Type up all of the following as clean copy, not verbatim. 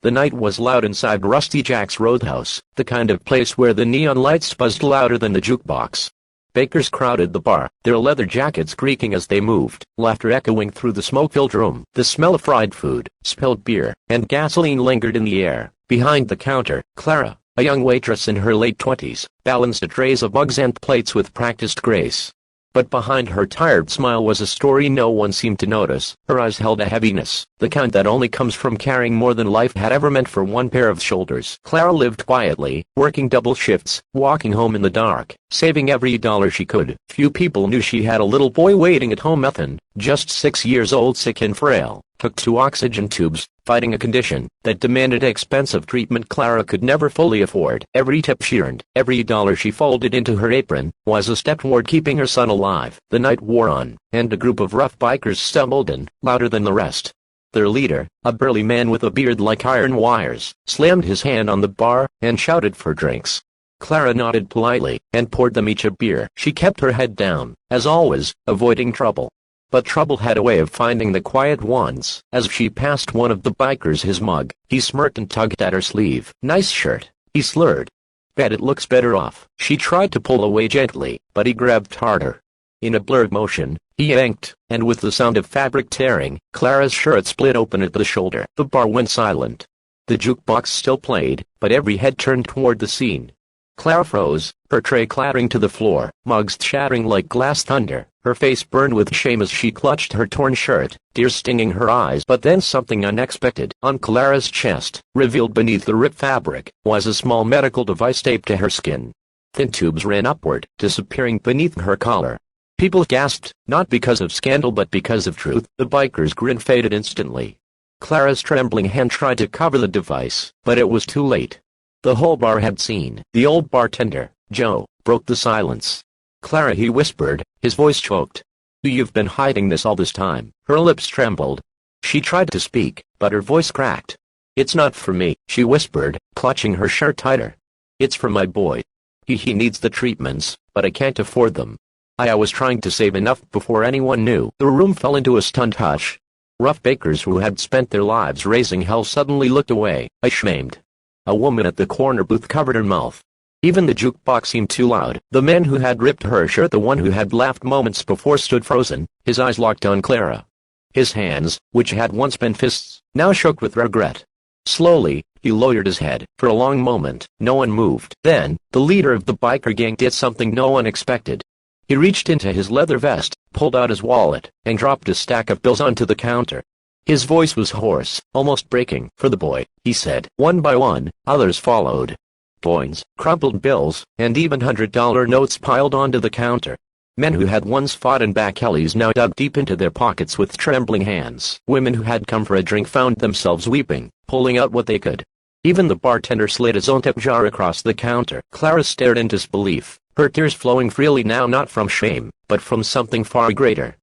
The night was loud inside Rusty Jack's Roadhouse, the kind of place where the neon lights buzzed louder than the jukebox. Bakers crowded the bar, their leather jackets creaking as they moved, laughter echoing through the smoke-filled room. The smell of fried food, spilled beer, and gasoline lingered in the air. Behind the counter, Clara, a young waitress in her late 20s, balanced a trays of mugs and plates with practiced grace. But behind her tired smile was a story no one seemed to notice. Her eyes held a heaviness, the kind that only comes from carrying more than life had ever meant for one pair of shoulders. Clara lived quietly, working double shifts, walking home in the dark, saving every dollar she could. Few people knew she had a little boy waiting at home. Ethan, just 6 years old, sick and frail, took 2 oxygen tubes, fighting a condition that demanded expensive treatment Clara could never fully afford. Every tip she earned, every dollar she folded into her apron, was a step toward keeping her son alive. The night wore on, and a group of rough bikers stumbled in, louder than the rest. Their leader, a burly man with a beard like iron wires, slammed his hand on the bar and shouted for drinks. Clara nodded politely and poured them each a beer. She kept her head down, as always, avoiding trouble. But trouble had a way of finding the quiet ones. As she passed one of the bikers his mug, he smirked and tugged at her sleeve. "Nice shirt," he slurred. "Bet it looks better off." She tried to pull away gently, but he grabbed harder. In a blurred motion, he yanked, and with the sound of fabric tearing, Clara's shirt split open at the shoulder. The bar went silent. The jukebox still played, but every head turned toward the scene. Clara froze, her tray clattering to the floor, mugs shattering like glass thunder. Her face burned with shame as she clutched her torn shirt, tears stinging her eyes. But then something unexpected. On Clara's chest, revealed beneath the ripped fabric, was a small medical device taped to her skin. Thin tubes ran upward, disappearing beneath her collar. People gasped, not because of scandal but because of truth. The biker's grin faded instantly. Clara's trembling hand tried to cover the device, but it was too late. The whole bar had seen. The old bartender, Joe, broke the silence. "Clara," he whispered, his voice choked. "You've been hiding this all this time." Her lips trembled. She tried to speak, but her voice cracked. "It's not for me," she whispered, clutching her shirt tighter. "It's for my boy. He needs the treatments, but I can't afford them. I was trying to save enough before anyone knew." The room fell into a stunned hush. Rough bakers who had spent their lives raising hell suddenly looked away, ashamed. A woman at the corner booth covered her mouth. Even the jukebox seemed too loud. The man who had ripped her shirt, the one who had laughed moments before, stood frozen, his eyes locked on Clara. His hands, which had once been fists, now shook with regret. Slowly, he lowered his head. For a long moment, no one moved. Then, the leader of the biker gang did something no one expected. He reached into his leather vest, pulled out his wallet, and dropped a stack of bills onto the counter. His voice was hoarse, almost breaking. "For the boy," he said. One by one, others followed. Coins, crumpled bills, and even $100 notes piled onto the counter. Men who had once fought in back alleys now dug deep into their pockets with trembling hands. Women who had come for a drink found themselves weeping, pulling out what they could. Even the bartender slid his own tip jar across the counter. Clara stared in disbelief, her tears flowing freely now, not from shame, but from something far greater.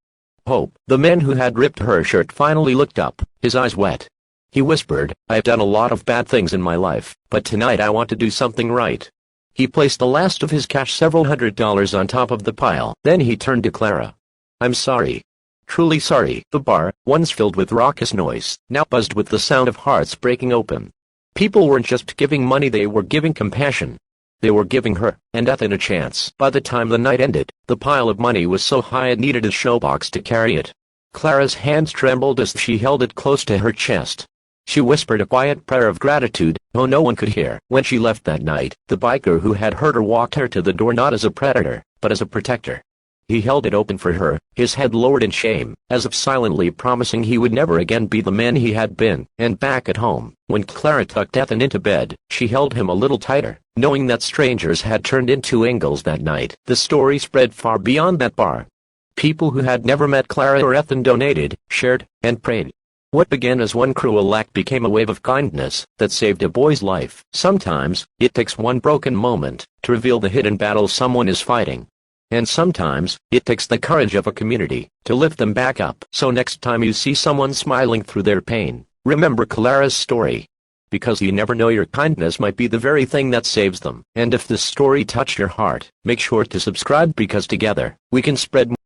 Hope. The man who had ripped her shirt finally looked up, his eyes wet. He whispered, "I've done a lot of bad things in my life, but tonight I want to do something right." He placed the last of his cash, several $100s, on top of the pile. Then he turned to Clara. "I'm sorry. Truly sorry." The bar, once filled with raucous noise, now buzzed with the sound of hearts breaking open. People weren't just giving money, they were giving compassion. They were giving her and Ethan a chance. By the time the night ended, the pile of money was so high it needed a showbox to carry it. Clara's hands trembled as she held it close to her chest. She whispered a quiet prayer of gratitude, though no one could hear. When she left that night, the biker who had hurt her walked her to the door, not as a predator, but as a protector. He held it open for her, his head lowered in shame, as if silently promising he would never again be the man he had been. And back at home, when Clara tucked Ethan into bed, she held him a little tighter, knowing that strangers had turned into angels that night. The story spread far beyond that bar. People who had never met Clara or Ethan donated, shared, and prayed. What began as one cruel act became a wave of kindness that saved a boy's life. Sometimes, it takes one broken moment to reveal the hidden battle someone is fighting. And sometimes, it takes the courage of a community to lift them back up. So next time you see someone smiling through their pain, remember Clara's story. Because you never know, your kindness might be the very thing that saves them. And if this story touched your heart, make sure to subscribe, because together, we can spread